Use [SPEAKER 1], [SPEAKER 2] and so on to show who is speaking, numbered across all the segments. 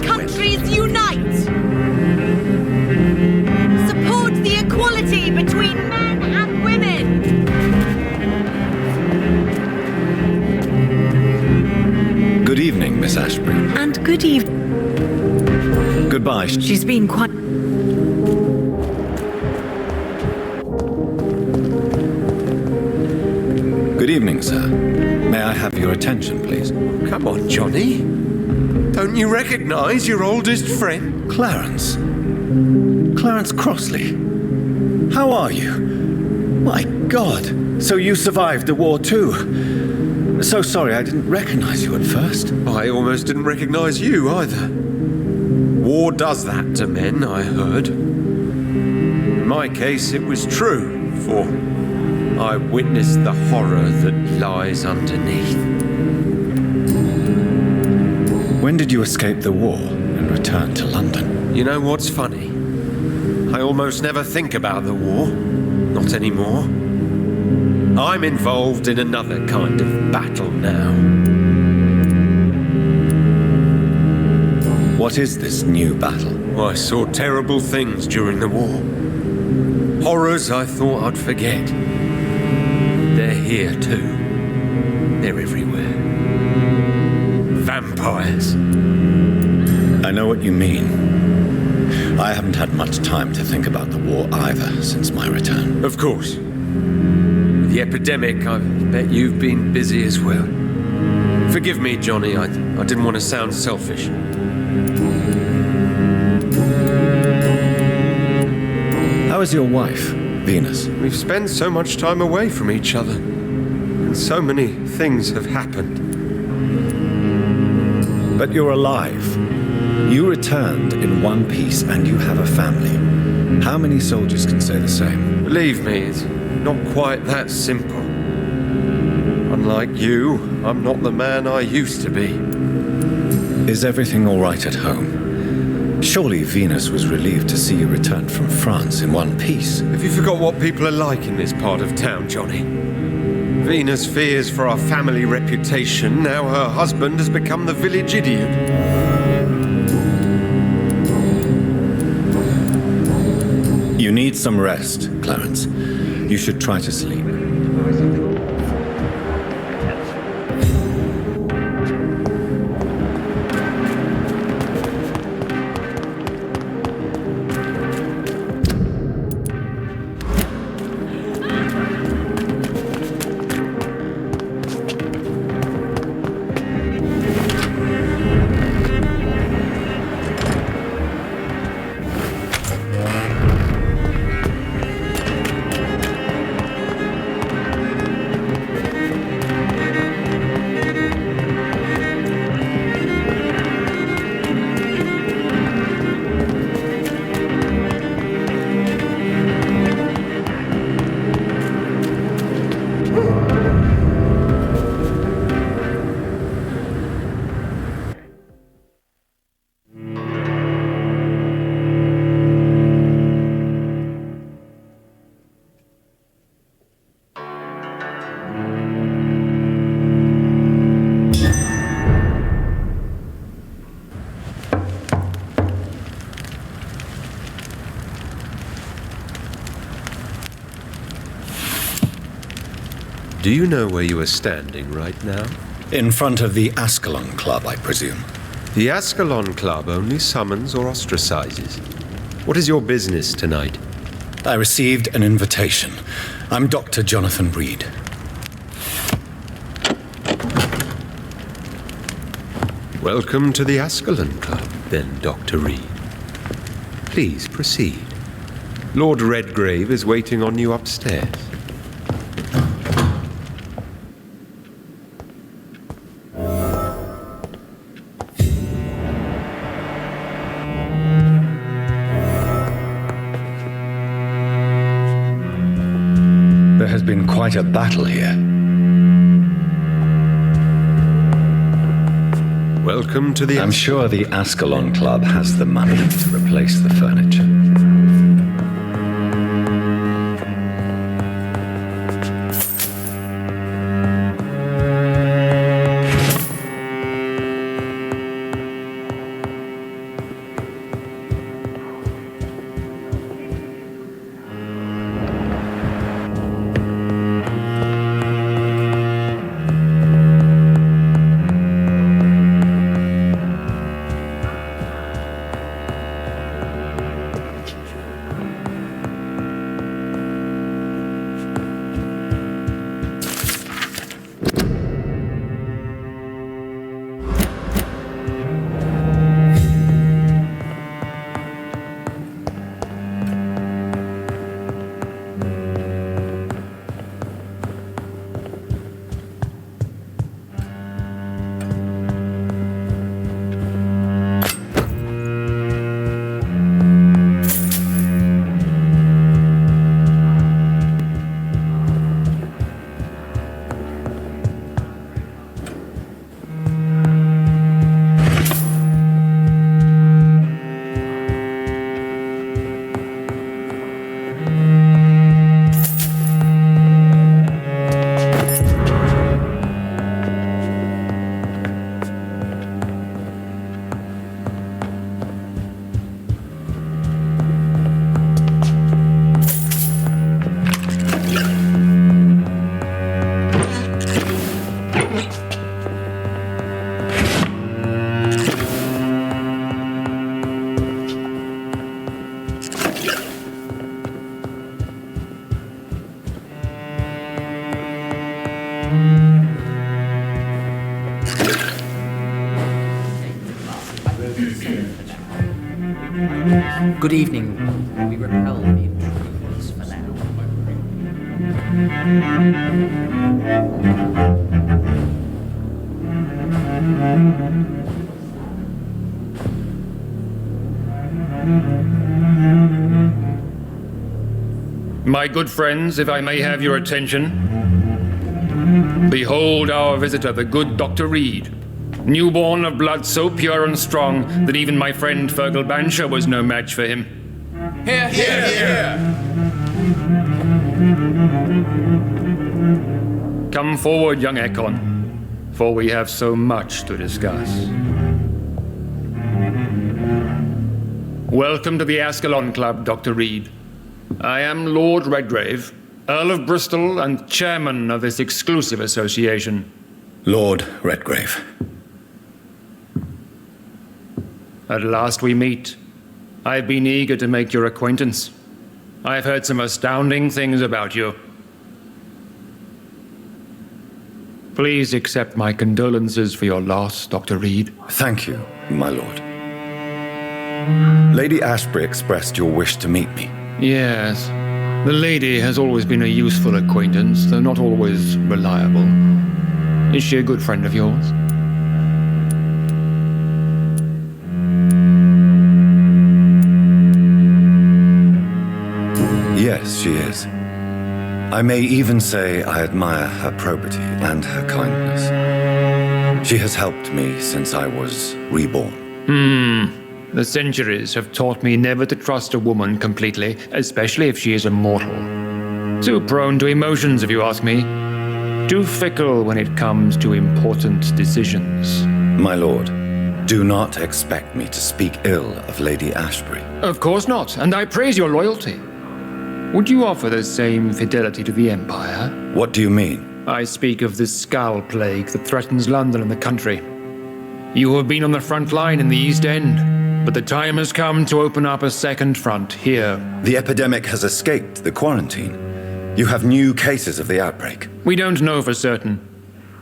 [SPEAKER 1] countries unite! Support the equality between men and women!
[SPEAKER 2] Good evening, Miss Ashbury.
[SPEAKER 1] And good evening.
[SPEAKER 2] Goodbye.
[SPEAKER 1] She's been quite...
[SPEAKER 2] Good evening, sir. May I have your attention, please?
[SPEAKER 3] Come on, Johnny. Don't you recognize your oldest friend?
[SPEAKER 2] Clarence. Clarence Crossley. How are you? My God. So you survived the war too. So sorry I didn't recognize you at first.
[SPEAKER 3] I almost didn't recognize you either. War does that to men, I heard. In my case, it was true, for I witnessed the horror that lies underneath.
[SPEAKER 2] When did you escape the war and return to London?
[SPEAKER 3] You know what's funny? I almost never think about the war. Not anymore. I'm involved in another kind of battle now.
[SPEAKER 2] What is this new battle?
[SPEAKER 3] I saw terrible things during the war. Horrors I thought I'd forget. They're here too. They're everywhere. Vampires.
[SPEAKER 2] I know what you mean. I haven't had much time to think about the war either since my return.
[SPEAKER 3] Of course. With the epidemic, I bet you've been busy as well. Forgive me, Johnny, I didn't want to sound selfish.
[SPEAKER 2] How is your wife, Venus?
[SPEAKER 3] We've spent so much time away from each other, and so many things have happened.
[SPEAKER 2] But you're alive. You returned in one piece and you have a family. How many soldiers can say the same?
[SPEAKER 3] Believe me, it's not quite that simple. Unlike you, I'm not the man I used to be.
[SPEAKER 2] Is everything all right at home? Surely Venus was relieved to see you return from France in one piece.
[SPEAKER 3] Have you forgot what people are like in this part of town, Johnny? Venus fears for our family reputation. Now her husband has become the village idiot.
[SPEAKER 2] You need some rest, Clarence. You should try to sleep.
[SPEAKER 3] Do you know where you are standing right now?
[SPEAKER 2] In front of the Ascalon Club, I presume.
[SPEAKER 3] The Ascalon Club only summons or ostracizes. What is your business tonight?
[SPEAKER 2] I received an invitation. I'm Dr. Jonathan Reed.
[SPEAKER 3] Welcome to the Ascalon Club, then, Dr. Reed. Please proceed. Lord Redgrave is waiting on you upstairs.
[SPEAKER 2] There has been quite a battle here.
[SPEAKER 3] Welcome to the...
[SPEAKER 2] I'm sure the Ascalon Club has the money to replace the furniture.
[SPEAKER 4] Good evening. We repel the intruders for now.
[SPEAKER 5] My good friends, if I may have your attention, behold our visitor, the good Dr. Reed, newborn of blood so pure and strong that even my friend Fergal Bansher was no match for him.
[SPEAKER 4] Here, here, here!
[SPEAKER 5] Come forward, young Ascalon, for we have so much to discuss. Welcome to the Ascalon Club, Dr. Reed. I am Lord Redgrave, Earl of Bristol and chairman of this exclusive association.
[SPEAKER 2] Lord Redgrave.
[SPEAKER 5] At last we meet. I've been eager to make your acquaintance. I've heard some astounding things about you. Please accept my condolences for your loss, Dr. Reed.
[SPEAKER 2] Thank you, my lord. Lady Ashbury expressed your wish to meet me.
[SPEAKER 5] Yes. The lady has always been a useful acquaintance, though not always reliable. Is she a good friend of yours?
[SPEAKER 2] Yes, she is. I may even say I admire her probity and her kindness. She has helped me since I was reborn.
[SPEAKER 5] The centuries have taught me never to trust a woman completely, especially if she is immortal. Too prone to emotions, if you ask me. Too fickle when it comes to important decisions.
[SPEAKER 2] My lord, do not expect me to speak ill of Lady Ashbury.
[SPEAKER 5] Of course not, and I praise your loyalty. Would you offer the same fidelity to the Empire?
[SPEAKER 2] What do you mean?
[SPEAKER 5] I speak of the Skull Plague that threatens London and the country. You have been on the front line in the East End, but the time has come to open up a second front here.
[SPEAKER 2] The epidemic has escaped the quarantine. You have new cases of the outbreak.
[SPEAKER 5] We don't know for certain,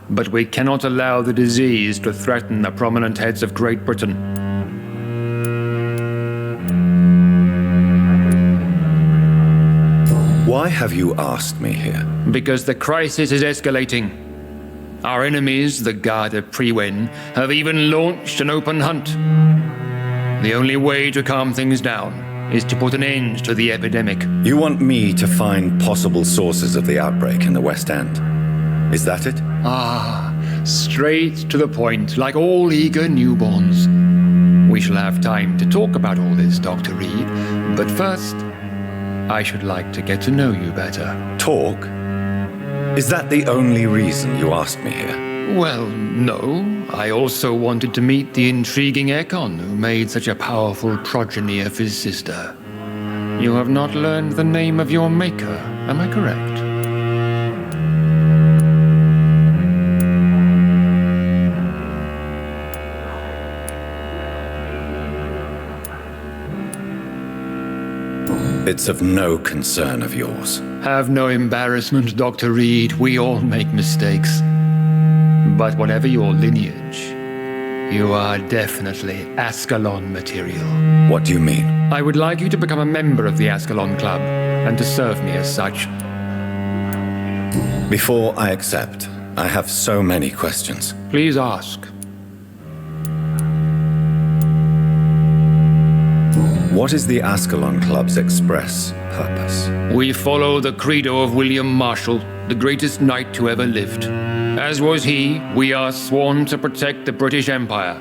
[SPEAKER 5] but we cannot allow the disease to threaten the prominent heads of Great Britain.
[SPEAKER 2] Why have you asked me here?
[SPEAKER 5] Because the crisis is escalating. Our enemies, the Guard of Priwen, have even launched an open hunt. The only way to calm things down is to put an end to the epidemic.
[SPEAKER 2] You want me to find possible sources of the outbreak in the West End. Is that it?
[SPEAKER 5] Straight to the point, like all eager newborns. We shall have time to talk about all this, Dr. Reed, but first, I should like to get to know you better.
[SPEAKER 2] Talk? Is that the only reason you asked me here?
[SPEAKER 5] Well, no. I also wanted to meet the intriguing Ekon who made such a powerful progeny of his sister. You have not learned the name of your maker, am I correct?
[SPEAKER 2] It's of no concern of yours.
[SPEAKER 5] Have no embarrassment, Dr. Reed. We all make mistakes. But whatever your lineage, you are definitely Ascalon material.
[SPEAKER 2] What do you mean?
[SPEAKER 5] I would like you to become a member of the Ascalon Club, and to serve me as such.
[SPEAKER 2] Before I accept, I have so many questions.
[SPEAKER 5] Please ask.
[SPEAKER 2] What is the Ascalon Club's express purpose?
[SPEAKER 5] We follow the credo of William Marshall, the greatest knight who ever lived. As was he, we are sworn to protect the British Empire.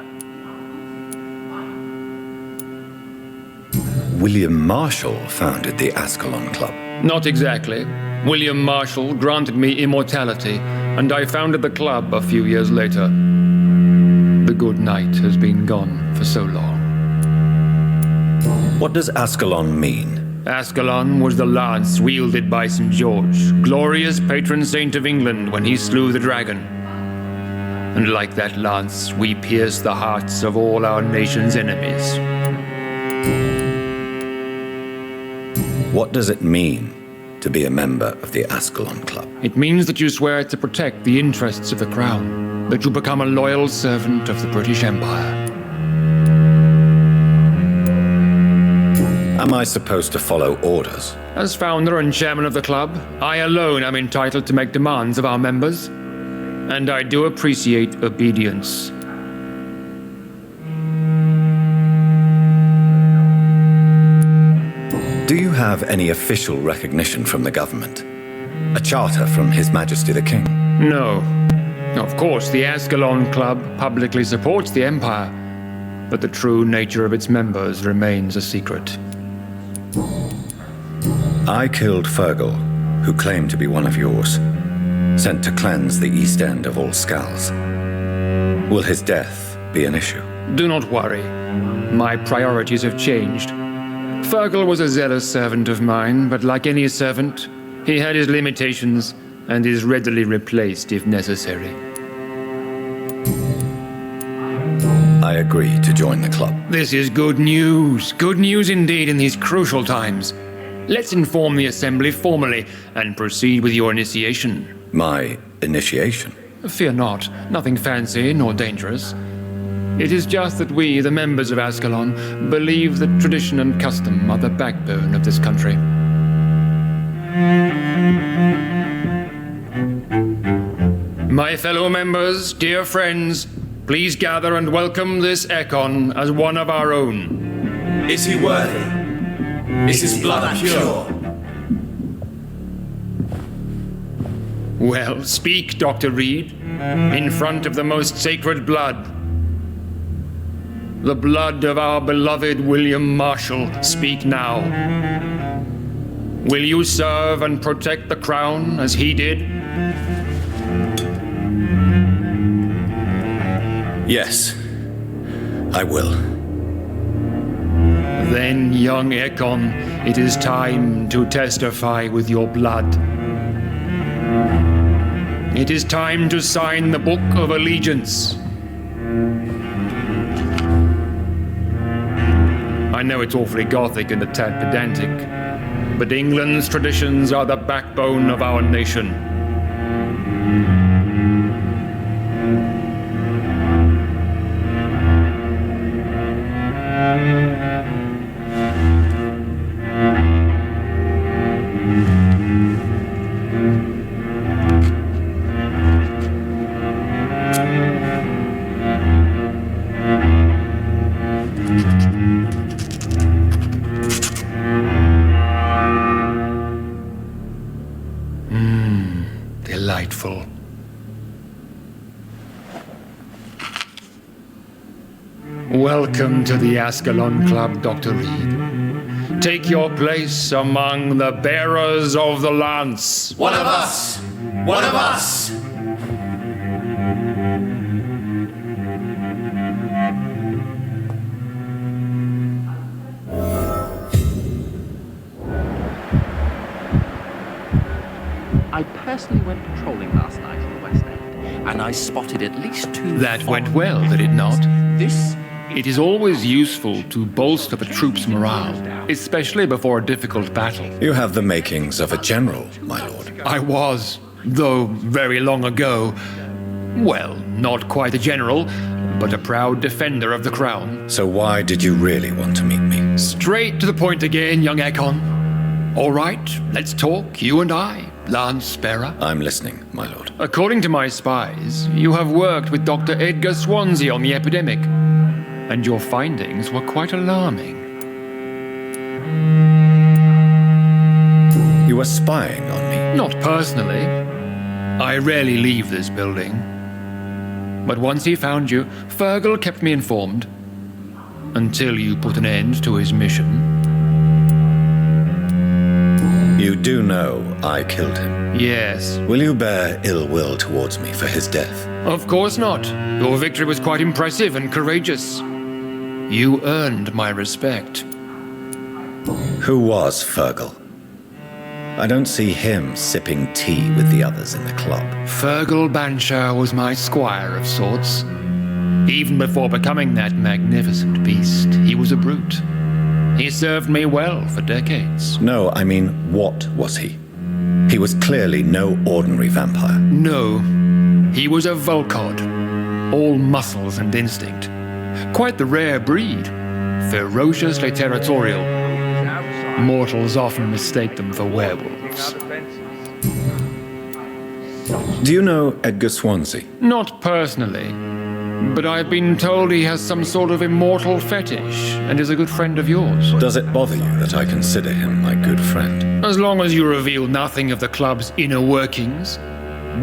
[SPEAKER 2] William Marshall founded the Ascalon Club.
[SPEAKER 5] Not exactly. William Marshall granted me immortality, and I founded the club a few years later. The good knight has been gone for so long.
[SPEAKER 2] What does Ascalon mean?
[SPEAKER 5] Ascalon was the lance wielded by St. George, glorious patron saint of England when he slew the dragon. And like that lance, we pierce the hearts of all our nation's enemies.
[SPEAKER 2] What does it mean to be a member of the Ascalon Club?
[SPEAKER 5] It means that you swear to protect the interests of the crown, that you become a loyal servant of the British Empire.
[SPEAKER 2] Am I supposed to follow orders?
[SPEAKER 5] As founder and chairman of the club, I alone am entitled to make demands of our members, and I do appreciate obedience.
[SPEAKER 2] Do you have any official recognition from the government? A charter from His Majesty the King?
[SPEAKER 5] No. Of course, the Ascalon Club publicly supports the Empire, but the true nature of its members remains a secret.
[SPEAKER 2] I killed Fergal, who claimed to be one of yours, sent to cleanse the East End of all skulls. Will his death be an issue?
[SPEAKER 5] Do not worry. My priorities have changed. Fergal was a zealous servant of mine, but like any servant, he had his limitations and is readily replaced if necessary.
[SPEAKER 2] I agree to join the club.
[SPEAKER 5] This is good news. Good news indeed in these crucial times. Let's inform the Assembly formally and proceed with your initiation.
[SPEAKER 2] My initiation?
[SPEAKER 5] Fear not. Nothing fancy nor dangerous. It is just that we, the members of Ascalon, believe that tradition and custom are the backbone of this country. My fellow members, dear friends, please gather and welcome this Ekon as one of our own.
[SPEAKER 6] Is he worthy? Is his blood pure?
[SPEAKER 5] Well, speak, Dr. Reed, in front of the most sacred blood. The blood of our beloved William Marshall, speak now. Will you serve and protect the crown as he did?
[SPEAKER 2] Yes, I will.
[SPEAKER 5] Then, young Ekon, it is time to testify with your blood. It is time to sign the Book of Allegiance. I know it's awfully gothic and a tad pedantic, but England's traditions are the backbone of our nation. Delightful. Welcome to the Ascalon Club, Dr. Reed. Take your place among the bearers of the lance.
[SPEAKER 6] One of us! One of us!
[SPEAKER 4] I personally went patrolling last night in the West End, and I spotted at least two...
[SPEAKER 5] That went well, did it not?
[SPEAKER 4] This...
[SPEAKER 5] It is always useful to bolster the troops' morale, especially before a difficult battle.
[SPEAKER 2] You have the makings of a general, my lord.
[SPEAKER 5] I was, though very long ago. Well, not quite a general, but a proud defender of the crown.
[SPEAKER 2] So why did you really want to meet me?
[SPEAKER 5] Straight to the point again, young Ekon. All right, let's talk, you and I, Lance Sparrow.
[SPEAKER 2] I'm listening, my lord.
[SPEAKER 5] According to my spies, you have worked with Dr. Edgar Swansea on the epidemic, and your findings were quite alarming.
[SPEAKER 2] You were spying on me?
[SPEAKER 5] Not personally. I rarely leave this building. But once he found you, Fergal kept me informed. Until you put an end to his mission.
[SPEAKER 2] You do know I killed him.
[SPEAKER 5] Yes.
[SPEAKER 2] Will you bear ill will towards me for his death?
[SPEAKER 5] Of course not. Your victory was quite impressive and courageous. You earned my respect.
[SPEAKER 2] Who was Fergal? I don't see him sipping tea with the others in the club.
[SPEAKER 5] Fergal Banshire was my squire of sorts. Even before becoming that magnificent beast, he was a brute. He served me well for decades.
[SPEAKER 2] No, I mean, what was he? He was clearly no ordinary vampire.
[SPEAKER 5] No, he was a Volcod, all muscles and instinct. Quite the rare breed, ferociously territorial. Mortals often mistake them for werewolves.
[SPEAKER 2] Do you know Edgar Swansea?
[SPEAKER 5] Not personally, but I've been told he has some sort of immortal fetish and is a good friend of yours.
[SPEAKER 2] Does it bother you that I consider him my good friend?
[SPEAKER 5] As long as you reveal nothing of the club's inner workings,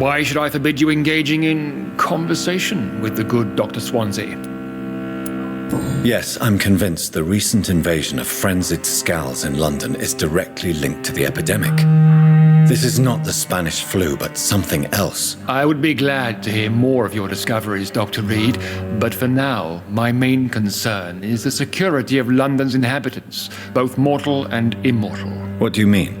[SPEAKER 5] why should I forbid you engaging in conversation with the good Dr. Swansea?
[SPEAKER 2] Yes, I'm convinced the recent invasion of frenzied Scals in London is directly linked to the epidemic. This is not the Spanish flu, but something else.
[SPEAKER 5] I would be glad to hear more of your discoveries, Dr. Reed, but for now, my main concern is the security of London's inhabitants, both mortal and immortal.
[SPEAKER 2] What do you mean?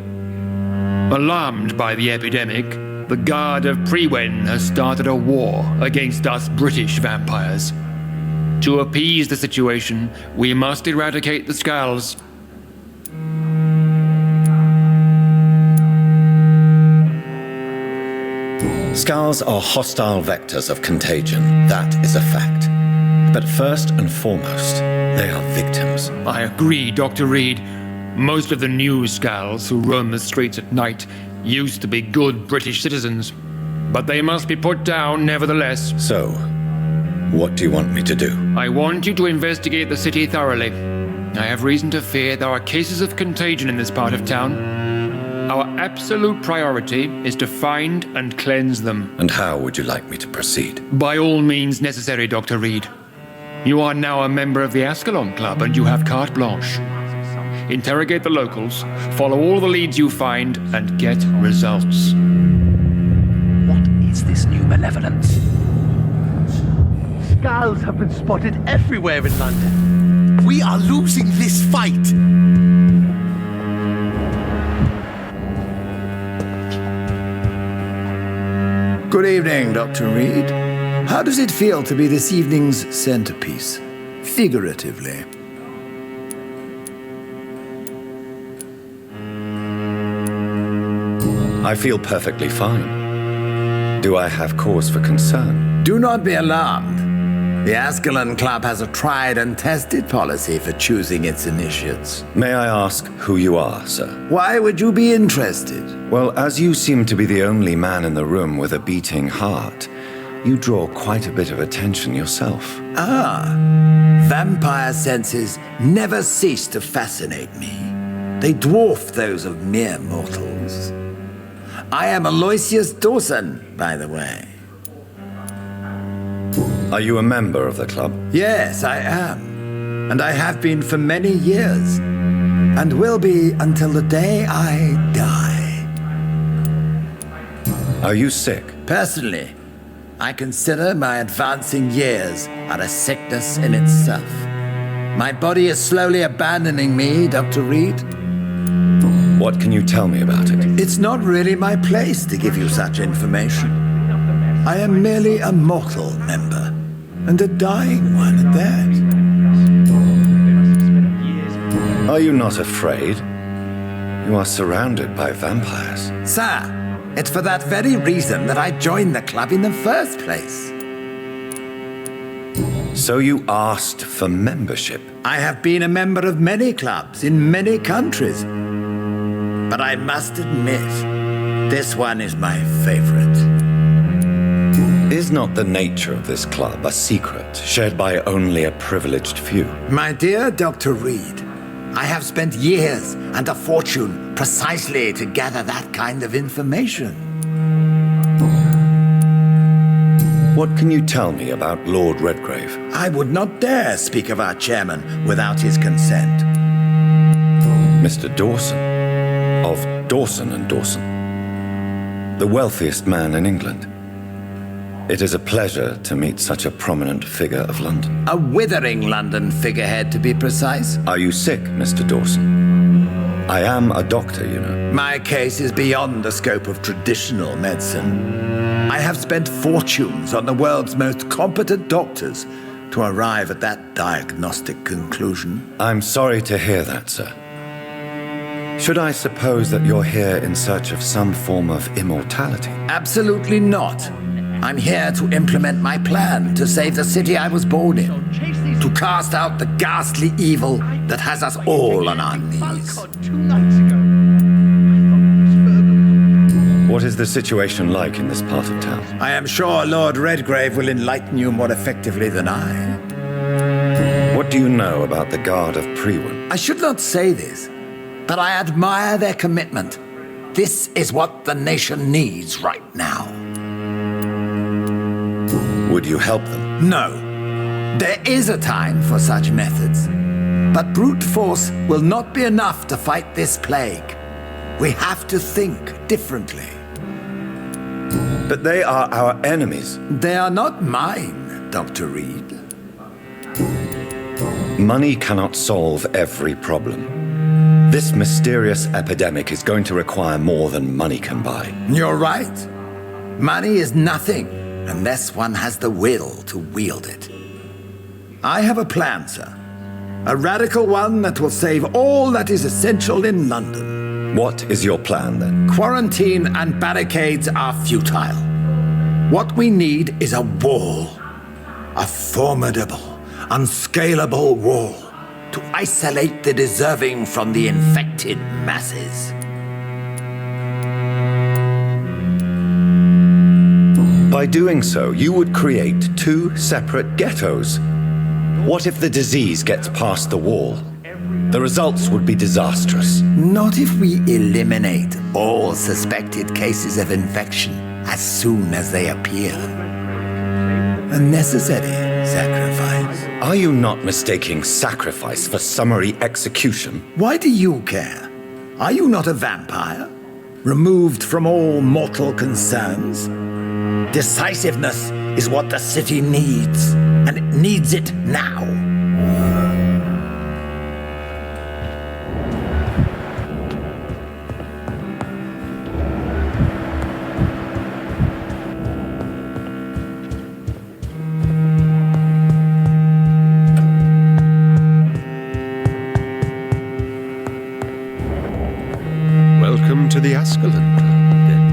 [SPEAKER 5] Alarmed by the epidemic, the Guard of Prewen has started a war against us British vampires. To appease the situation, we must eradicate the Scals.
[SPEAKER 2] Scals are hostile vectors of contagion, that is a fact. But first and foremost, they are victims.
[SPEAKER 5] I agree, Dr. Reed. Most of the new Scals who roam the streets at night used to be good British citizens, but they must be put down nevertheless.
[SPEAKER 2] So, what do you want me to do?
[SPEAKER 5] I want you to investigate the city thoroughly. I have reason to fear there are cases of contagion in this part of town. Our absolute priority is to find and cleanse them.
[SPEAKER 2] And how would you like me to proceed?
[SPEAKER 5] By all means necessary, Dr. Reed. You are now a member of the Ascalon Club and you have carte blanche. Interrogate the locals, follow all the leads you find, and get results.
[SPEAKER 4] What is this new malevolence?
[SPEAKER 7] Scals have been spotted everywhere in London. We are losing this fight.
[SPEAKER 8] Good evening, Dr. Reed. How does it feel to be this evening's centerpiece? Figuratively.
[SPEAKER 2] I feel perfectly fine. Do I have cause for concern?
[SPEAKER 8] Do not be alarmed. The Ascalon Club has a tried and tested policy for choosing its initiates.
[SPEAKER 2] May I ask who you are, sir?
[SPEAKER 8] Why would you be interested?
[SPEAKER 2] Well, as you seem to be the only man in the room with a beating heart, you draw quite a bit of attention yourself.
[SPEAKER 8] Ah, vampire senses never cease to fascinate me. They dwarf those of mere mortals. I am Aloysius Dawson, by the way.
[SPEAKER 2] Are you a member of the club?
[SPEAKER 8] Yes, I am. And I have been for many years. And will be until the day I die.
[SPEAKER 2] Are you sick?
[SPEAKER 8] Personally, I consider my advancing years are a sickness in itself. My body is slowly abandoning me, Dr. Reed.
[SPEAKER 2] What can you tell me about it?
[SPEAKER 8] It's not really my place to give you such information. I am merely a mortal member, and a dying one at that.
[SPEAKER 2] Are you not afraid? You are surrounded by vampires.
[SPEAKER 8] Sir, it's for that very reason that I joined the club in the first place.
[SPEAKER 2] So you asked for membership?
[SPEAKER 8] I have been a member of many clubs in many countries. But I must admit, this one is my favorite.
[SPEAKER 2] Is not the nature of this club a secret shared by only a privileged few?
[SPEAKER 8] My dear Dr. Reed, I have spent years and a fortune precisely to gather that kind of information.
[SPEAKER 2] What can you tell me about Lord Redgrave?
[SPEAKER 8] I would not dare speak of our chairman without his consent.
[SPEAKER 2] Mr. Dawson, of Dawson and Dawson, the wealthiest man in England. It is a pleasure to meet such a prominent figure of London.
[SPEAKER 8] A withering London figurehead, to be precise.
[SPEAKER 2] Are you sick, Mr. Dawson? I am a doctor, you know.
[SPEAKER 8] My case is beyond the scope of traditional medicine. I have spent fortunes on the world's most competent doctors to arrive at that diagnostic conclusion.
[SPEAKER 2] I'm sorry to hear that, sir. Should I suppose that you're here in search of some form of immortality?
[SPEAKER 8] Absolutely not. I'm here to implement my plan to save the city I was born in, to cast out the ghastly evil that has us all on our knees.
[SPEAKER 7] 2 nights ago.
[SPEAKER 2] What is the situation like in this part of town?
[SPEAKER 8] I am sure Lord Redgrave will enlighten you more effectively than I.
[SPEAKER 2] What do you know about the Guard of Priwen?
[SPEAKER 8] I should not say this, but I admire their commitment. This is what the nation needs right now.
[SPEAKER 2] Would you help them?
[SPEAKER 8] No. There is a time for such methods. But brute force will not be enough to fight this plague. We have to think differently.
[SPEAKER 2] But they are our enemies.
[SPEAKER 8] They are not mine, Dr. Reed.
[SPEAKER 2] Money cannot solve every problem. This mysterious epidemic is going to require more than money can buy.
[SPEAKER 8] You're right. Money is nothing unless one has the will to wield it. I have a plan, sir. A radical one that will save all that is essential in London.
[SPEAKER 2] What is your plan, then?
[SPEAKER 8] Quarantine and barricades are futile. What we need is a wall. A formidable, unscalable wall to isolate the deserving from the infected masses.
[SPEAKER 2] By doing so, you would create 2 separate ghettos. What if the disease gets past the wall? The results would be disastrous.
[SPEAKER 8] Not if we eliminate all suspected cases of infection as soon as they appear. A necessary sacrifice.
[SPEAKER 2] Are you not mistaking sacrifice for summary execution?
[SPEAKER 8] Why do you care? Are you not a vampire? Removed from all mortal concerns? Decisiveness is what the city needs, and it needs it now.
[SPEAKER 3] Welcome to the Ascalon Club, then.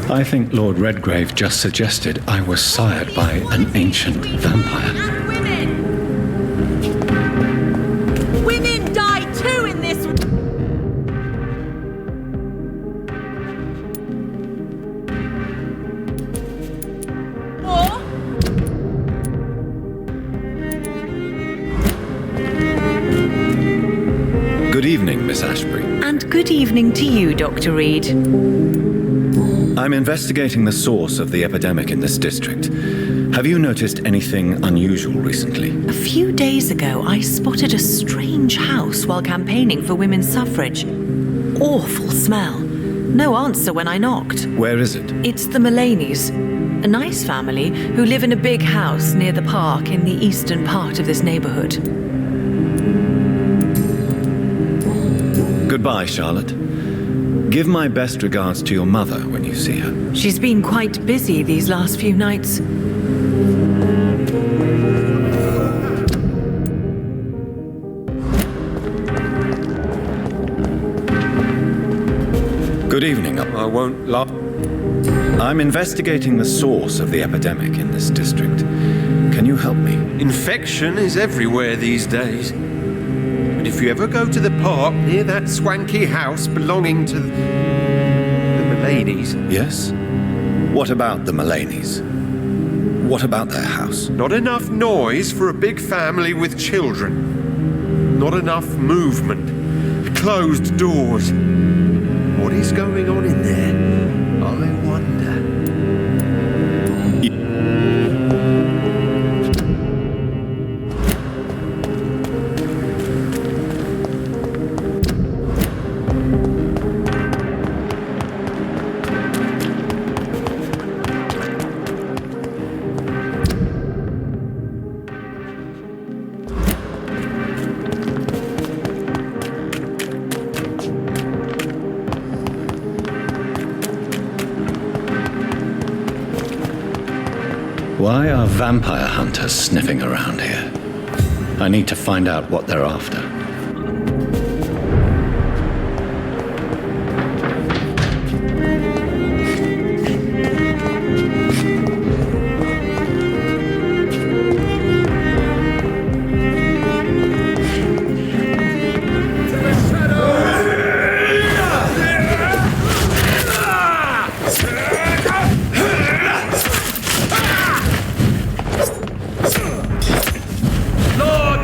[SPEAKER 2] I think Lord Redgrave just suggested I was sired by an ancient vampire.
[SPEAKER 1] And women! Women die too in this... war.
[SPEAKER 2] Good evening, Miss Ashbury.
[SPEAKER 9] And good evening to you, Dr. Reed.
[SPEAKER 2] I'm investigating the source of the epidemic in this district. Have you noticed anything unusual recently?
[SPEAKER 9] A few days ago, I spotted a strange house while campaigning for women's suffrage. Awful smell. No answer when I knocked.
[SPEAKER 2] Where is it?
[SPEAKER 9] It's the Mullaneys, a nice family who live in a big house near the park in the eastern part of this neighborhood.
[SPEAKER 2] Goodbye, Charlotte. Give my best regards to your mother when you see her.
[SPEAKER 9] She's been quite busy these last few nights.
[SPEAKER 2] Good evening.
[SPEAKER 3] I won't lie.
[SPEAKER 2] I'm investigating the source of the epidemic in this district. Can you help me?
[SPEAKER 3] Infection is everywhere these days. But if you ever go to the park near that swanky house belonging to the Mullaneys...
[SPEAKER 2] Yes? What about the Mullaneys? What about their house?
[SPEAKER 3] Not enough noise for a big family with children. Not enough movement. Closed doors. What is going on in there? I wonder.
[SPEAKER 2] Why are vampire hunters sniffing around here? I need to find out what they're after.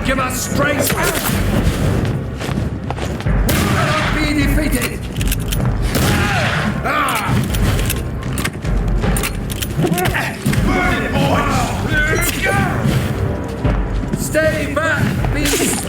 [SPEAKER 6] Give us strength! Cannot be defeated! Stay back, please!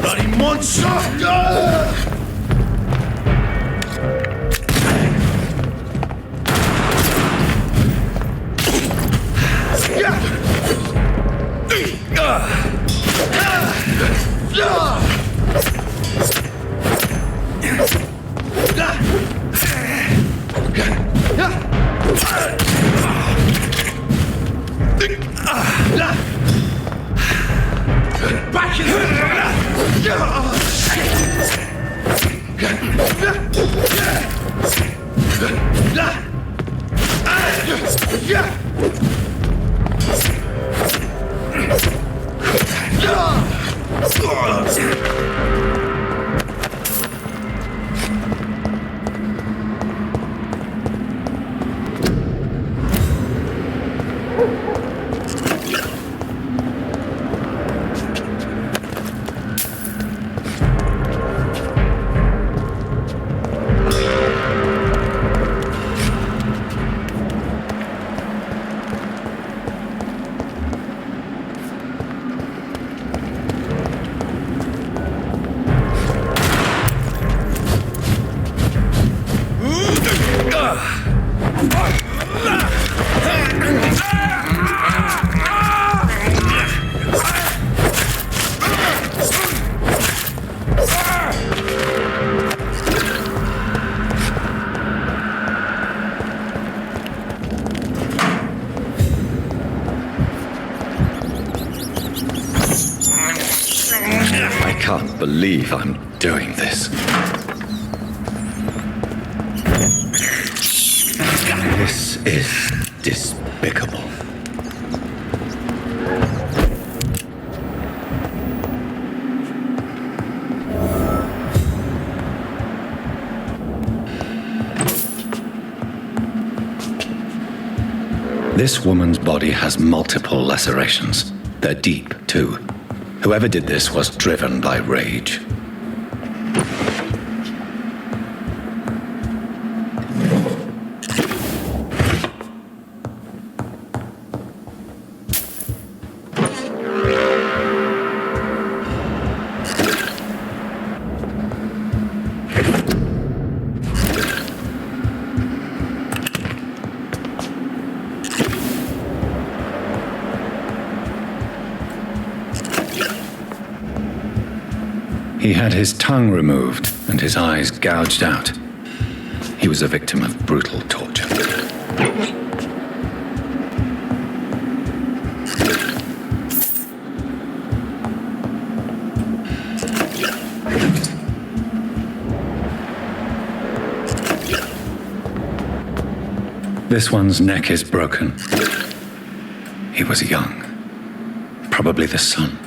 [SPEAKER 6] Bloody monster!
[SPEAKER 2] I can't believe I'm doing this. This is despicable. This woman's body has multiple lacerations. They're deep, too. Whoever did this was driven by rage. He had his tongue removed and his eyes gouged out. He was a victim of brutal torture. This one's neck is broken. He was young, probably the son.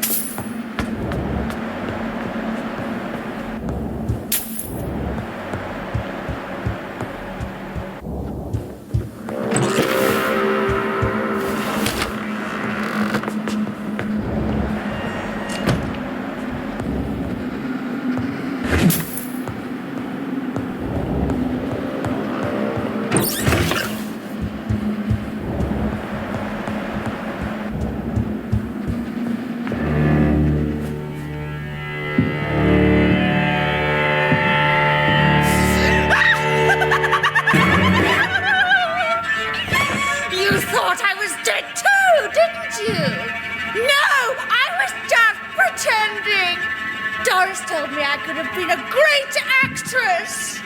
[SPEAKER 1] have been a great actress.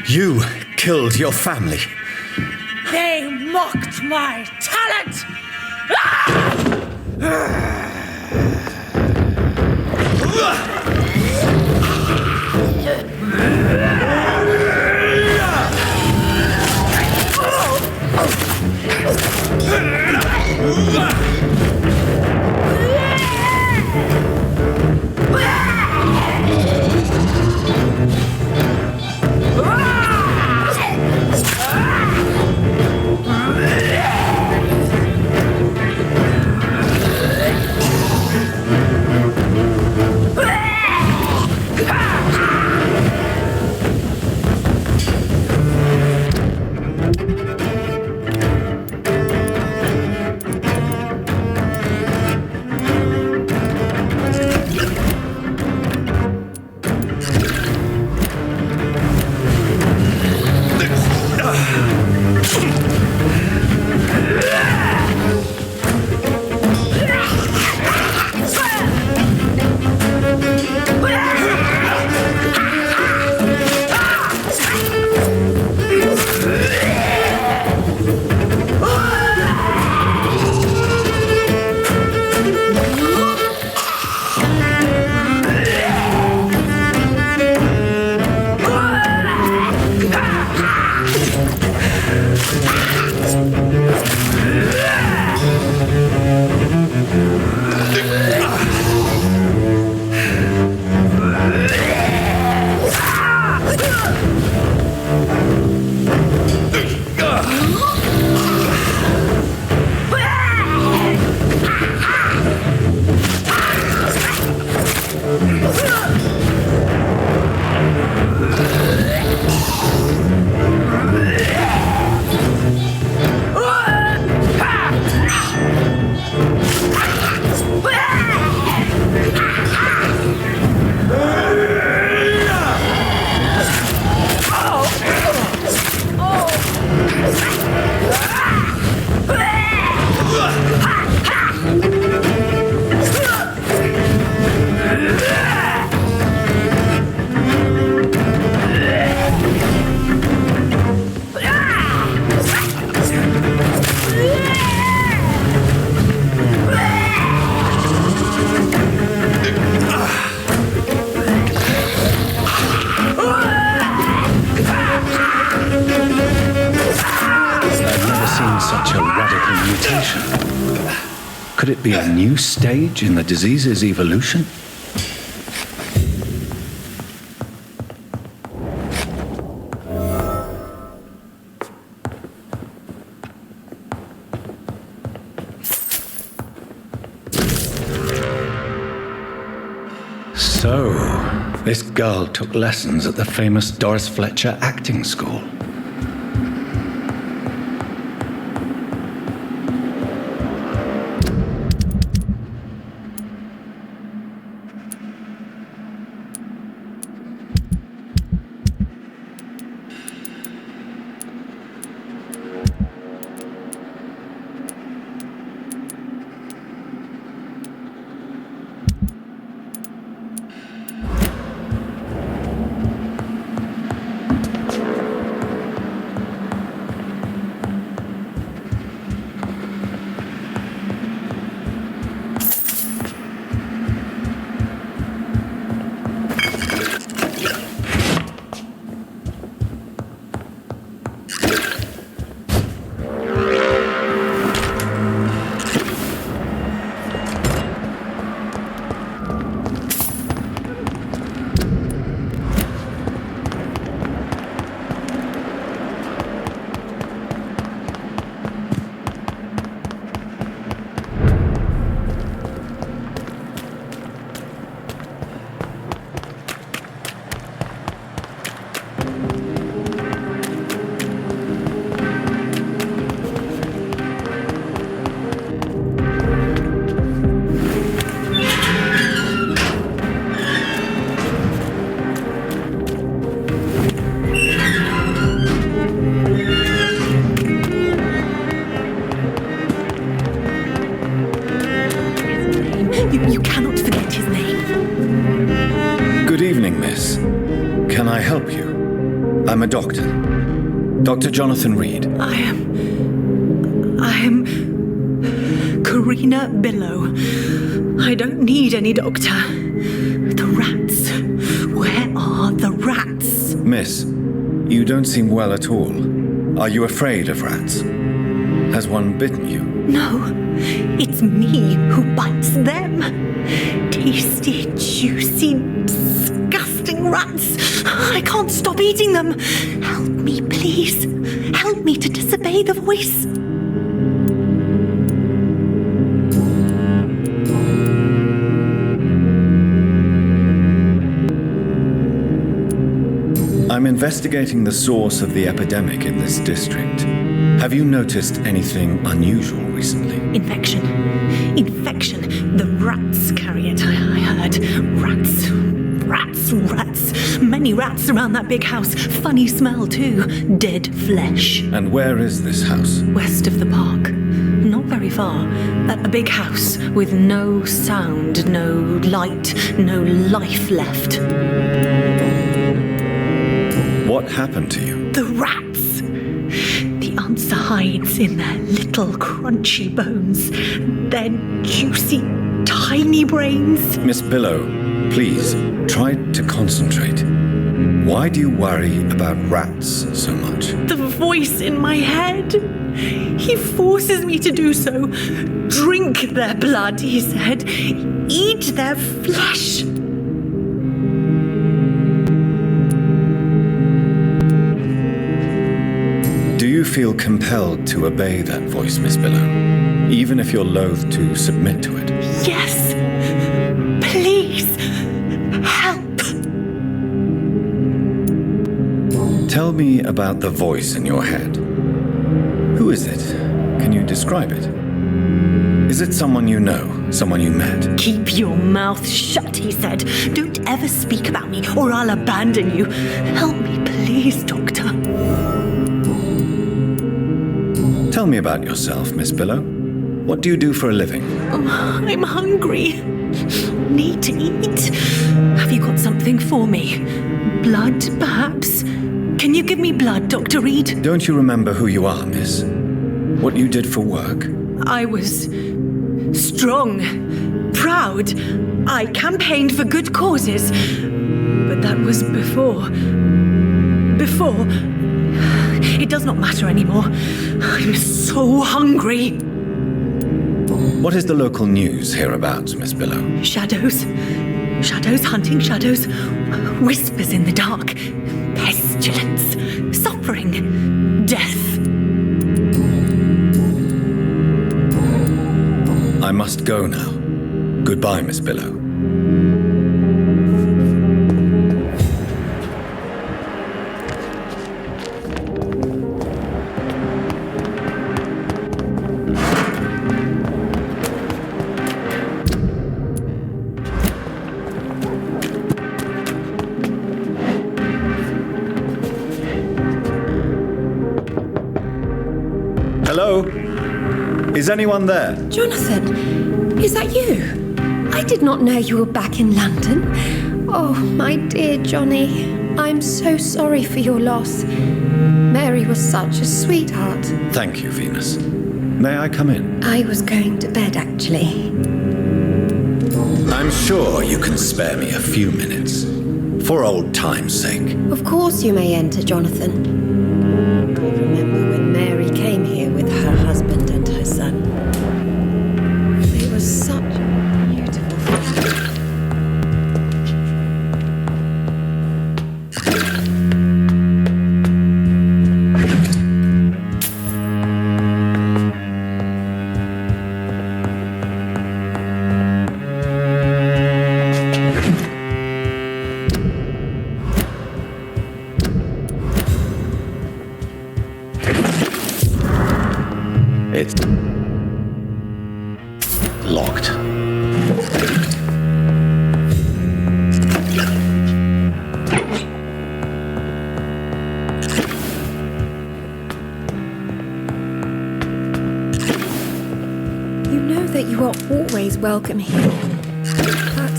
[SPEAKER 2] You killed your family.
[SPEAKER 1] They mocked my talent.
[SPEAKER 2] Could it be a new stage in the disease's evolution? So, this girl took lessons at the famous Doris Fletcher acting school. I'm a doctor. Dr. Jonathan Reed.
[SPEAKER 9] I am Karina Billow. I don't need any doctor. The rats. Where are the rats?
[SPEAKER 2] Miss, you don't seem well at all. Are you afraid of rats? Has one bitten you?
[SPEAKER 9] No, it's me who bites them. Tasty, juicy, disgusting rats. I can't stop eating them. Help me, please. Help me to disobey the voice.
[SPEAKER 2] I'm investigating the source of the epidemic in this district. Have you noticed anything unusual recently?
[SPEAKER 9] Infection. Infection. The rats carry it, I heard. Rats. Rats. Rats. Many rats around that big house. Funny smell, too. Dead flesh.
[SPEAKER 2] And where is this house?
[SPEAKER 9] West of the park. Not very far. A big house with no sound, no light, no life left.
[SPEAKER 2] What happened to you?
[SPEAKER 9] The rats. The answer hides in their little crunchy bones, their juicy, tiny brains.
[SPEAKER 2] Miss Billow, please, try to concentrate. Why do you worry about rats so much?
[SPEAKER 9] The voice in my head. He forces me to do so. Drink their blood, he said. Eat their flesh.
[SPEAKER 2] Do you feel compelled to obey that voice, Miss Billow? Even if you're loath to submit to it?
[SPEAKER 9] Yes. Please. Help.
[SPEAKER 2] Tell me about the voice in your head. Who is it? Can you describe it? Is it someone you know? Someone you met?
[SPEAKER 9] Keep your mouth shut, he said. Don't ever speak about me or I'll abandon you. Help me, please, Doctor.
[SPEAKER 2] Tell me about yourself, Miss Billow. What do you do for a living?
[SPEAKER 9] I'm hungry. Need to eat. Have you got something for me? Blood, perhaps? Can you give me blood, Dr. Reed?
[SPEAKER 2] Don't you remember who you are, miss? What you did for work?
[SPEAKER 9] I was strong, proud. I campaigned for good causes. But that was before. It does not matter anymore. I'm so hungry.
[SPEAKER 2] What is the local news hereabouts, Miss Billow?
[SPEAKER 9] Shadows. Shadows hunting shadows. Whispers in the dark. Pestilence. Suffering. Death.
[SPEAKER 2] I must go now. Goodbye, Miss Billow. Hello? Is anyone there?
[SPEAKER 10] Jonathan, is that you? I did not know you were back in London. Oh, my dear Johnny, I'm so sorry for your loss. Mary was such a sweetheart.
[SPEAKER 2] Thank you, Venus. May I come in?
[SPEAKER 10] I was going to bed, actually.
[SPEAKER 2] I'm sure you can spare me a few minutes. For old time's sake.
[SPEAKER 10] Of course you may enter, Jonathan. I remember when Mary came here with her husband and her son. They were such a beautiful family.
[SPEAKER 2] It's locked.
[SPEAKER 10] You know that you are always welcome here. But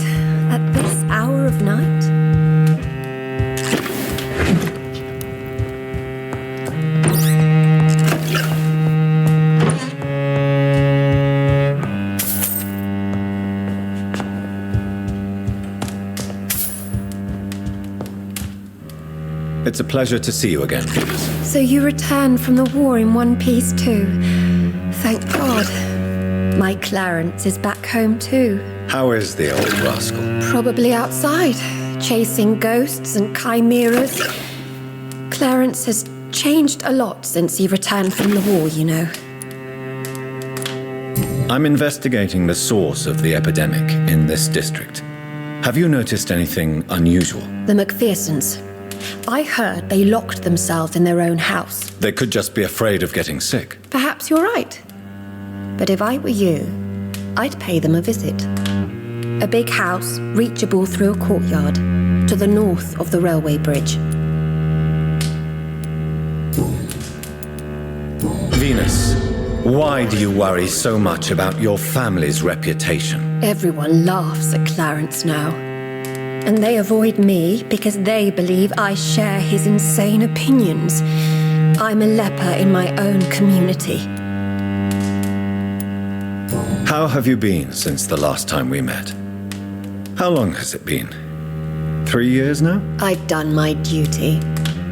[SPEAKER 10] at this hour of night?
[SPEAKER 2] It's a pleasure to see you again, Venus.
[SPEAKER 10] So you returned from the war in one piece too. Thank God. My Clarence is back home too.
[SPEAKER 2] How is the old rascal?
[SPEAKER 10] Probably outside, chasing ghosts and chimeras. Clarence has changed a lot since he returned from the war, you know.
[SPEAKER 2] I'm investigating the source of the epidemic in this district. Have you noticed anything unusual?
[SPEAKER 10] The McPhersons. I heard they locked themselves in their own house.
[SPEAKER 2] They could just be afraid of getting sick.
[SPEAKER 10] Perhaps you're right. But if I were you, I'd pay them a visit. A big house, reachable through a courtyard, to the north of the railway bridge.
[SPEAKER 2] Venus, why do you worry so much about your family's reputation?
[SPEAKER 10] Everyone laughs at Clarence now. And they avoid me because they believe I share his insane opinions. I'm a leper in my own community.
[SPEAKER 2] How have you been since the last time we met? How long has it been? 3 years now?
[SPEAKER 10] I've done my duty,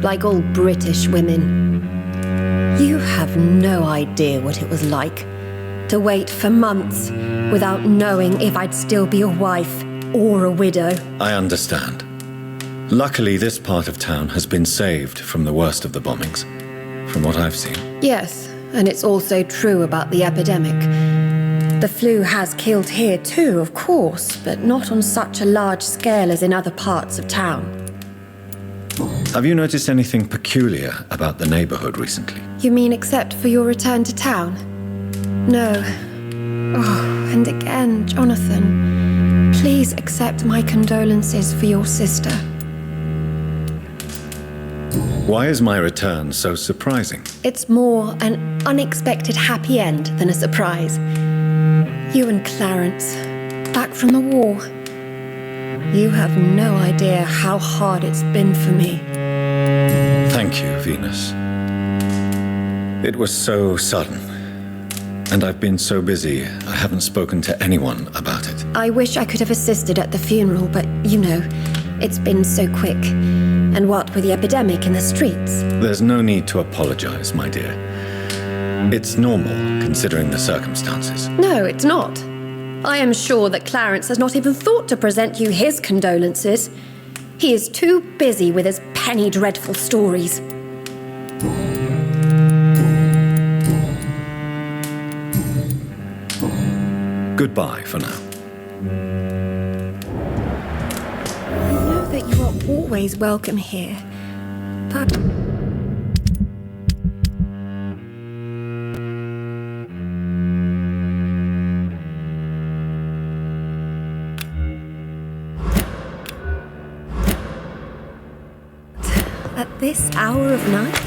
[SPEAKER 10] like all British women. You have no idea what it was like to wait for months without knowing if I'd still be a wife or a widow.
[SPEAKER 2] I understand. Luckily, this part of town has been saved from the worst of the bombings, from what I've seen.
[SPEAKER 10] Yes, and it's also true about the epidemic. The flu has killed here too, of course, but not on such a large scale as in other parts of town.
[SPEAKER 2] Have you noticed anything peculiar about the neighborhood recently?
[SPEAKER 10] You mean except for your return to town? No. Oh, and again, Jonathan, please accept my condolences for your sister.
[SPEAKER 2] Why is my return so surprising?
[SPEAKER 10] It's more an unexpected happy end than a surprise. You and Clarence, back from the war. You have no idea how hard it's been for me.
[SPEAKER 2] Thank you, Venus. It was so sudden. And I've been so busy, I haven't spoken to anyone about it.
[SPEAKER 10] I wish I could have assisted at the funeral, but you know, it's been so quick. And what with the epidemic in the streets?
[SPEAKER 2] There's no need to apologize, my dear. It's normal, considering the circumstances.
[SPEAKER 10] No, it's not. I am sure that Clarence has not even thought to present you his condolences. He is too busy with his penny dreadful stories.
[SPEAKER 2] Goodbye for now.
[SPEAKER 10] You know that you are always welcome here, but... At this hour of night?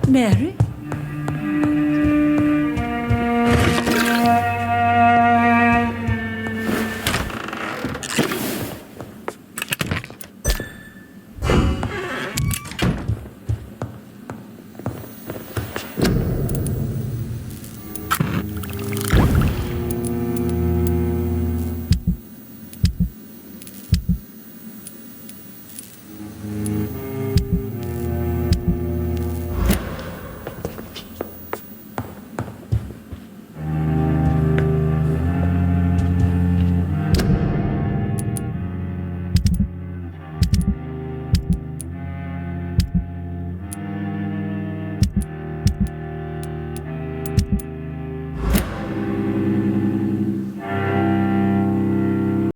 [SPEAKER 1] Mary?